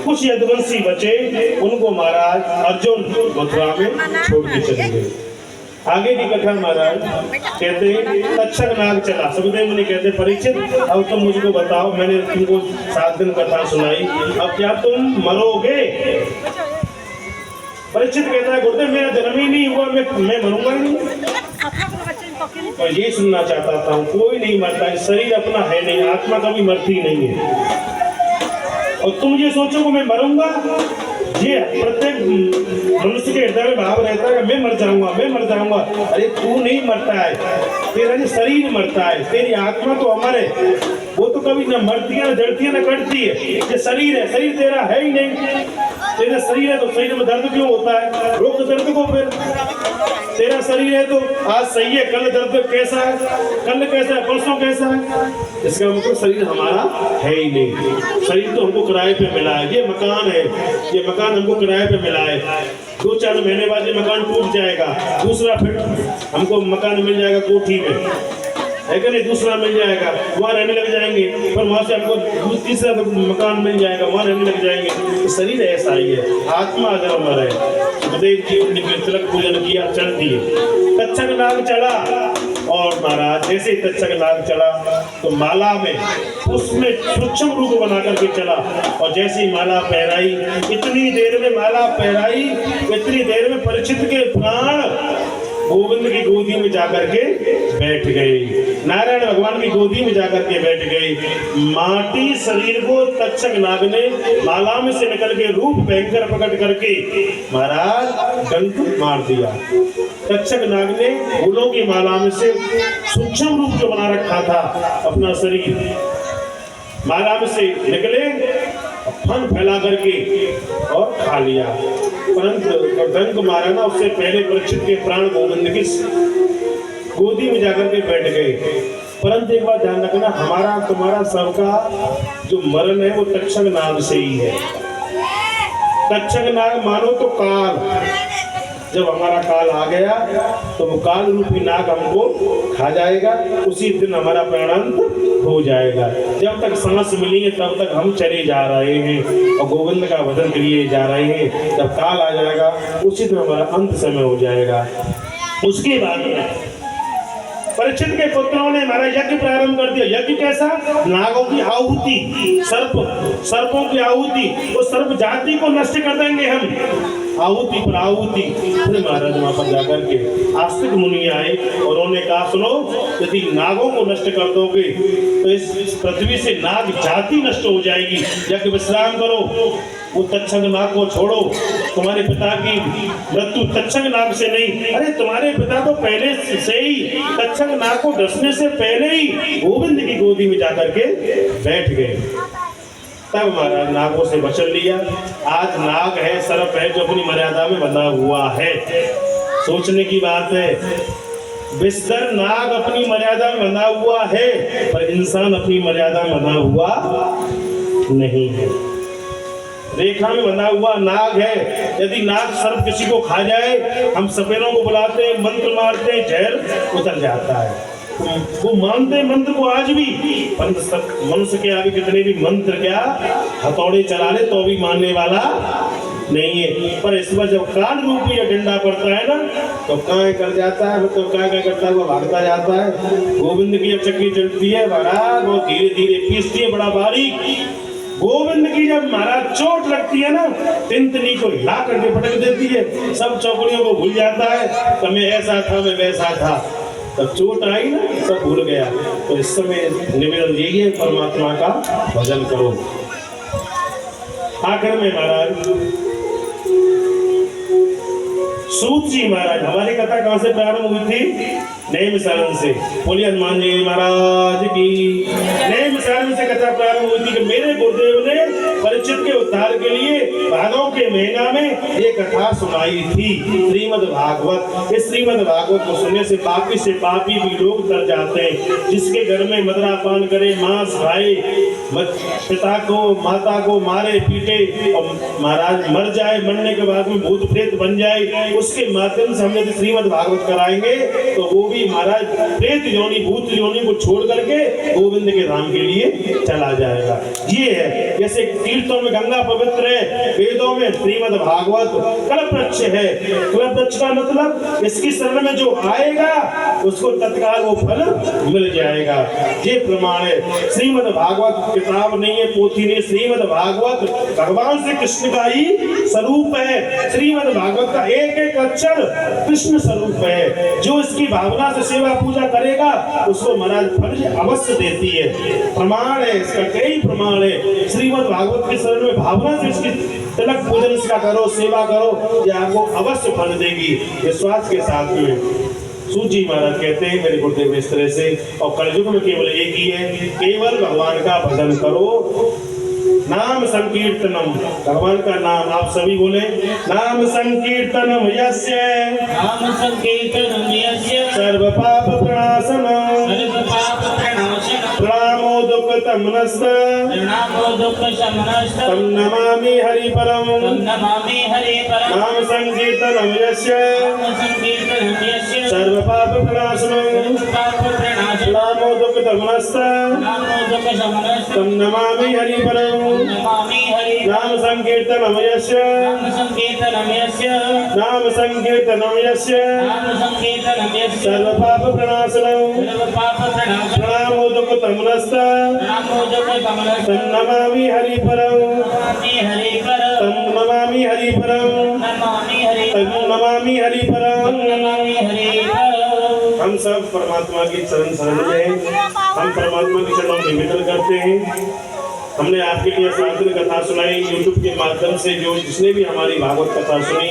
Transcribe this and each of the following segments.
कुछ यदुवंशी बचे, उनको महाराज अर्जुन मथुरा में छोड़ के चले गए। आगे की कथा महाराज कहते हैं तक्षक नाग चला। सुखदेव मुनि कहते परीक्षित अब तुम मुझको बताओ, मैंने तुमको 7 दिन कथा सुनाई, अब क्या तुम मरोगे? परीक्षित कहता है गुरुदेव मेरा जन्म ही नहीं हुआ, मैं मरूंगा ही नहीं। मैं ये सुनना चाहता था, कोई नहीं मरता है, शरीर अपना है नहीं, आत्मा कभी मरती नहीं है। और तुम ये सोचो कि मैं मरूंगा, ये प्रत्येक मनुष्य के हृदय में भाव रहता है मैं मर जाऊंगा, मैं मर जाऊंगा। अरे तू नहीं मरता है, तेरा ये शरीर मरता है, तेरी आत्मा तो अमर है, वो तो कभी न मरती है, न जड़ती है, न कटती है। ये शरीर है, शरीर तेरा है ही नहीं। तेरा शरीर है तो शरीर में दर्द क्यों होता है? रोक दर्द को फिर। तेरा शरीर है तो आज सही है, कल दर्द कैसा है, कल कैसा है, परसों कैसा है? इसका मतलब शरीर हमारा है ही नहीं। शरीर तो हमको किराए पे मिला है, ये मकान है, ये मकान हमको किराए पे मिला है। 2-4 महीने बाद ये मकान टूट जाएगा, दूसरा फिर हमको मकान मिल जाएगा कोठी में, है कि नहीं? दूसरा मिल जाएगा, वहाँ रहने लग जाएंगे, पर वहाँ से हमको तीसरा मकान मिल जाएगा, वहाँ रहने लग जाएंगे। तो शरीर ऐसा ही है, आत्मा अगर अमर है। सुखदेव जी ने तिलक पूजन किया, चल दिए। तक्षक नाग चढ़ा और महाराज जैसे ही तक्षक नाग चढ़ा तो माला में उसमें सूक्ष्म रूप बना करके चला, और जैसे ही माला पहराई, इतनी देर में माला पहराई, इतनी देर में परीक्षित के प्राण गोविंद की गोदी में जाकर के बैठ गए, नारायण भगवान की गोदी में जाकर के बैठ गए। माटी शरीर को तक्षक नाग ने माला में से निकल के रूप भयंकर प्रकट करके महाराज डंक मार दिया। तक्षक नाग ने फूलों की माला में से सूक्ष्म रूप जो बना रखा था अपना शरीर, माला में से निकले, फन फैला करके और खा लिया। परंतु डंक मारा ना, उससे पहले परीक्षित के प्राण गोविंद की गोदी में जाकर के बैठ गए। परंतु एक बात ध्यान रखना, हमारा तुम्हारा सबका जो मरण है वो तक्षक नाग से ही है। तक्षक नाग मानो तो काल, जब हमारा काल आ गया तो वो काल रूपी नाग हमको खा जाएगा, उसी दिन हमारा प्राणांत हो जाएगा। जब तक सांस मिली है तब तक हम चले जा रहे हैं और गोविंद का वदन किए जा रहे हैं। जब काल आ जाएगा उसी दिन हमारा अंत समय हो जाएगा। उसके बाद परीक्षित के पुत्रों ने हमारा यज्ञ प्रारंभ कर दिया। यज्ञ कैसा? नागों की आहुति, सर्पों की आहुति, उस सर्प जाति को नष्ट कर देंगे हम। आहुति पर आहुति। महाराज वहां पर जाकर के आस्तिक मुनि आए और उन्होंने कहा सुनो, यदि नागों को नष्ट कर दोगे तो इस पृथ्वी से नाग जाति नष्ट हो जाएगी। यज्ञ विश्राम करो, वो तक्षक नाग को छोड़ो। तुम्हारे पिता की मृत्यु तक्षक नाग से नहीं, अरे तुम्हारे पिता तो पहले से ही तक्षक नाग को डसने से पहले ही गोविंद की गोदी में जाकर के बैठ गए। तब महाराज नागों से वचन लिया। आज नाग है, सर्प है, जो अपनी मर्यादा में बंधा हुआ है। सोचने की बात है, विस्तर नाग अपनी मर्यादा में बंधा हुआ है, पर इंसान अपनी मर्यादा में बंधा हुआ नहीं है। रेखा में बंधा हुआ नाग है। यदि नाग सर्प किसी को खा जाए, हम सपेरों को बुलाते हैं, मंत्र मारते हैं, जहर उतर जाता है। वो मानते मंत्र को आज भी, मनुष्य के आगे कितने भी मंत्र क्या हथौड़े चला ले तो भी मानने वाला नहीं है। पर इस बार जब काल रूपी डंडा पड़ता है ना तो काय कर जाता है, मतलब काय करता है, वो भागता जाता है। गोविंद की चक्की चलती है, महाराज वो धीरे धीरे पीसती है, बड़ा बारीक। गोविंद की जब महाराज चोट लगती है ना, तिनतनी को हिला करके पटक देती है, सब चौकड़ियों को भूल जाता है कि मैं ऐसा था, मैं वैसा था। तब चोट आई ना, सब भूल गया। तो इस समय निवेदन यही है, परमात्मा का भजन करो। आखिर में महाराज सूत जी महाराज, हमारी कथा कहां से प्रारंभ हुई थी? नए मिसालन से। बोलिए हनुमान जी महाराज की। नए मिसालन से कथा प्रारंभ हुई थी कि मेरे गुरुदेव ने परीक्षित के उद्धार के लिए भादों के महीना में ये कथा सुनाई थी, श्रीमद् भागवत। इस श्रीमद् भागवत को सुनने से पापी भी लोग डर जाते हैं। जिसके घर में मदरापान करे, मांस खाए, पिता को माता को मारे पीटे और महाराज मर जाए, मरने के बाद में भूत प्रेत बन जाए, उसके माध्यम से हम यदि श्रीमद् भागवत कराएंगे तो वो भी महाराज प्रेत योनि, भूत योनि को छोड़ करके गोविंद के धाम के लिए चला जाएगा। ये है जैसे तीर्थों में गंगा पवित्र है। वेदों में श्रीमद् भागवत कल्प वृक्ष है। कल्प वृक्ष का मतलब इसकी शरण में जो आएगा उसको तत्काल वो फल मिल जाएगा। ये प्रमाण है। श्रीमद् भागवत किताब नहीं है, पोथी नहीं, श्रीमद् भागवत भगवान श्री कृष्ण का ही स्वरूप है। श्रीमद् भागवत का एक एक अक्षर कृष्ण स्वरूप है। जो इसकी भावना से सेवा पूजा करेगा उसको महाराज फल अवश्य देती है। प्रमाण है इसका, कई प्रमाण है। श्रीमद् भागवत के शरण में भावना से इसकी तिलक पूजन इसका करो, सेवा करो, ये आपको अवश्य फल देगी, विश्वास के साथ में। सूजी महाराज कहते हैं मेरे गुरुदेव इस तरह से, और कलयुग में केवल एक ही है, केवल भगवान का भजन करो, नाम संकीर्तनम, भगवान का नाम आप सभी बोले, नाम संकीर्तनम यस्य, नाम संकीर्तनम यस्य, सर्व पाप प्रणाशनम, सर्व पाप प्रणाशनम, प्रणामो दुःखतम नस्त, प्रणामो दुःख शमनस्त, तम नमामि हरि परम, तम नमामि हरि परम, नाम संकीर्तनम यस्य, नाम संकीर्तनम यस्य, सर्व पाप प्रणाशनम, सर्व पाप प्रणाशनम, प्रणामो दुःखतम नस्त, प्रणामो दुःख शमनस्त, तम नमामि हरि परम, नमामि हरि, नाम संकीर्तनम यस्य, नाम संकीर्तनम यस्य, नाम संकीर्तनम यस्य, नाम संकीर्तनम यस्य, सर्व पाप प्रणाशनम, सर्व पाप प्रणाशनम, प्रणामो दुःखतम नस्त, प्रणामो दुःख शमनस्त, तम नमामि हरि परम, नमामि हरि परम, तम नमामि हरि परम, नमामि हरि, तम नमामि हरि परम। नमामि हरि परम। हम सब परमात्मा की शरण में हैं। हम परमात्मा की शरण में निवेदन करते हैं। हमने आपके लिए शास्त्र कथा सुनाई यूट्यूब के माध्यम से, जो जिसने भी हमारी भागवत कथा सुनी,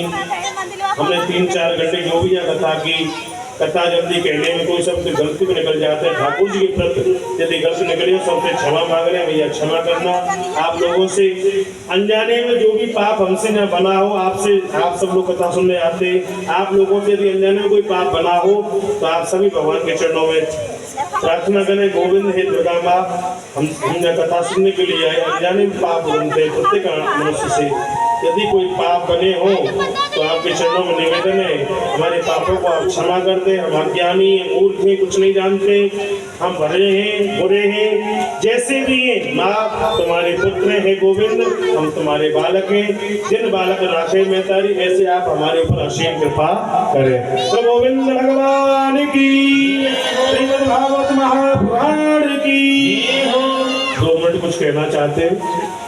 हमने 3-4 घंटे जो भी यहाँ कथा की, कथा जल्दी कहने में कोई शब्द गलती में निकल जाता है, ठाकुर जी के प्रति यदि गलती निकले सबसे क्षमा मांग रहे हैं, भैया क्षमा करना। आप लोगों से अनजाने में जो भी पाप हमसे न बना हो, आपसे आप सब लोग कथा सुनने आते, आप लोगों से यदि अनजाने में कोई पाप बना हो तो आप सभी भगवान के चरणों में प्रार्थना करें, गोविंद हे दुर्गा माँ, हम कथा सुनने के लिए आए, अनजाने में पाप बनते हैं प्रत्येक मनुष्य से। यदि कोई पाप बने हो तो आपके चरणों में निवेदन है, हमारे पापों को आप क्षमा कर दें। हम अज्ञानी मूर्ख हैं, कुछ नहीं जानते, हम भले हैं, बुरे हैं, जैसे भी हैं, माँ तुम्हारे पुत्र हैं गोविंद, हम तुम्हारे बालक हैं, जिन बालक राखे में तारी, ऐसे आप हमारे ऊपर असीम कृपा करें। तो गोविंद भगवान की, श्रीमद् भागवत महापुराण की। 2 मिनट कुछ कहना चाहते हैं।